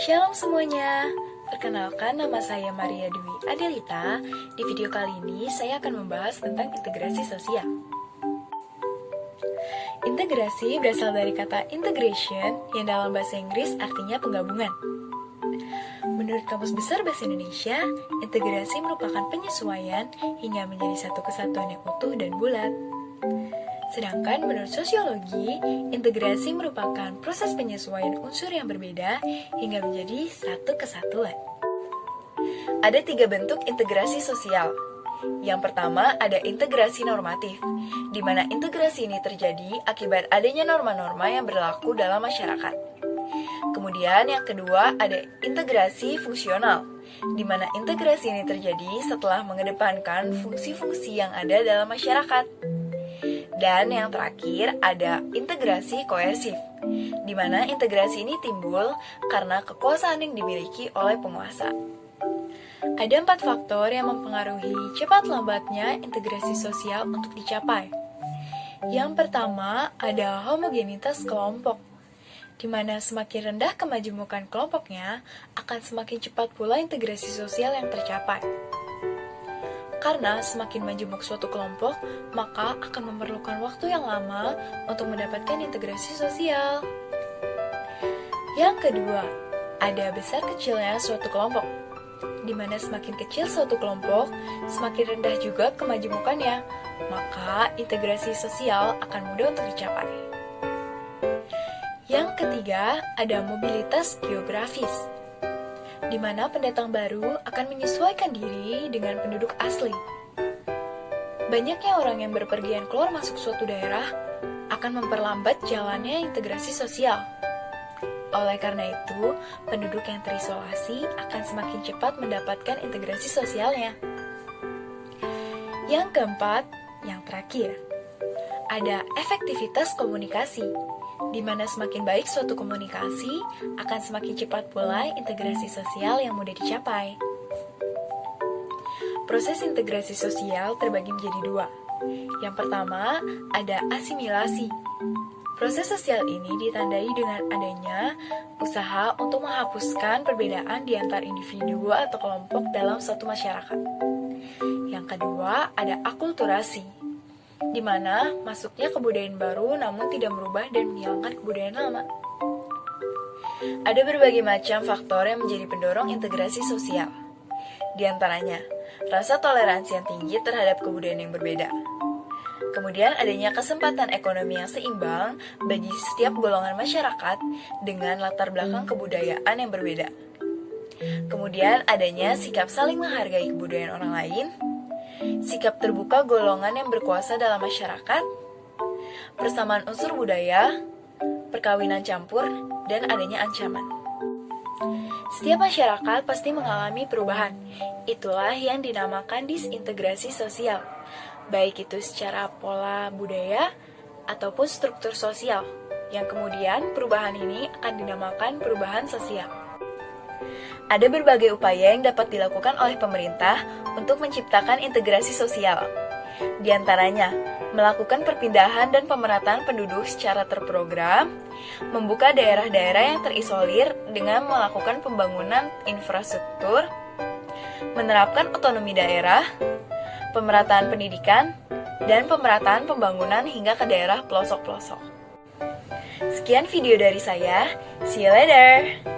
Shalom semuanya, perkenalkan nama saya Maria Dwi Adelita. Di video kali ini saya akan membahas tentang integrasi sosial. Integrasi berasal dari kata integration yang dalam bahasa Inggris artinya penggabungan. Menurut Kamus Besar Bahasa Indonesia, integrasi merupakan penyesuaian hingga menjadi satu kesatuan yang utuh dan bulat. Sedangkan menurut sosiologi, integrasi merupakan proses penyesuaian unsur yang berbeda hingga menjadi satu kesatuan. Ada 3 bentuk integrasi sosial. Yang pertama ada integrasi normatif, di mana integrasi ini terjadi akibat adanya norma-norma yang berlaku dalam masyarakat. Kemudian yang kedua ada integrasi fungsional, di mana integrasi ini terjadi setelah mengedepankan fungsi-fungsi yang ada dalam masyarakat. Dan yang terakhir ada integrasi koersif, di mana integrasi ini timbul karena kekuasaan yang dimiliki oleh penguasa. Ada 4 faktor yang mempengaruhi cepat lambatnya integrasi sosial untuk dicapai. Yang pertama ada homogenitas kelompok, di mana semakin rendah kemajemukan kelompoknya, akan semakin cepat pula integrasi sosial yang tercapai. Karena semakin majemuk suatu kelompok, maka akan memerlukan waktu yang lama untuk mendapatkan integrasi sosial. Yang kedua, ada besar kecilnya suatu kelompok, di mana semakin kecil suatu kelompok, semakin rendah juga kemajemukannya, maka integrasi sosial akan mudah untuk dicapai. Yang ketiga, ada mobilitas geografis, di mana pendatang baru akan menyesuaikan diri dengan penduduk asli. Banyaknya orang yang berpergian keluar masuk suatu daerah akan memperlambat jalannya integrasi sosial. Oleh karena itu, penduduk yang terisolasi akan semakin cepat mendapatkan integrasi sosialnya. Yang keempat, yang terakhir, ada efektivitas komunikasi, di mana semakin baik suatu komunikasi, akan semakin cepat pula integrasi sosial yang mudah dicapai. Proses integrasi sosial terbagi menjadi 2. Yang pertama, ada asimilasi. Proses sosial ini ditandai dengan adanya usaha untuk menghapuskan perbedaan di antara individu atau kelompok dalam suatu masyarakat. Yang kedua, ada akulturasi, di mana masuknya kebudayaan baru namun tidak merubah dan menghilangkan kebudayaan lama. Ada berbagai macam faktor yang menjadi pendorong integrasi sosial. Di antaranya, rasa toleransi yang tinggi terhadap kebudayaan yang berbeda. Kemudian adanya kesempatan ekonomi yang seimbang bagi setiap golongan masyarakat dengan latar belakang kebudayaan yang berbeda. Kemudian adanya sikap saling menghargai kebudayaan orang lain, sikap terbuka golongan yang berkuasa dalam masyarakat, persamaan unsur budaya, perkawinan campur, dan adanya ancaman. Setiap masyarakat pasti mengalami perubahan. Itulah yang dinamakan disintegrasi sosial, baik itu secara pola budaya ataupun struktur sosial, yang kemudian perubahan ini akan dinamakan perubahan sosial. Ada berbagai upaya yang dapat dilakukan oleh pemerintah untuk menciptakan integrasi sosial. Di antaranya, melakukan perpindahan dan pemerataan penduduk secara terprogram, membuka daerah-daerah yang terisolir dengan melakukan pembangunan infrastruktur, menerapkan otonomi daerah, pemerataan pendidikan, dan pemerataan pembangunan hingga ke daerah pelosok-pelosok. Sekian video dari saya, see you later!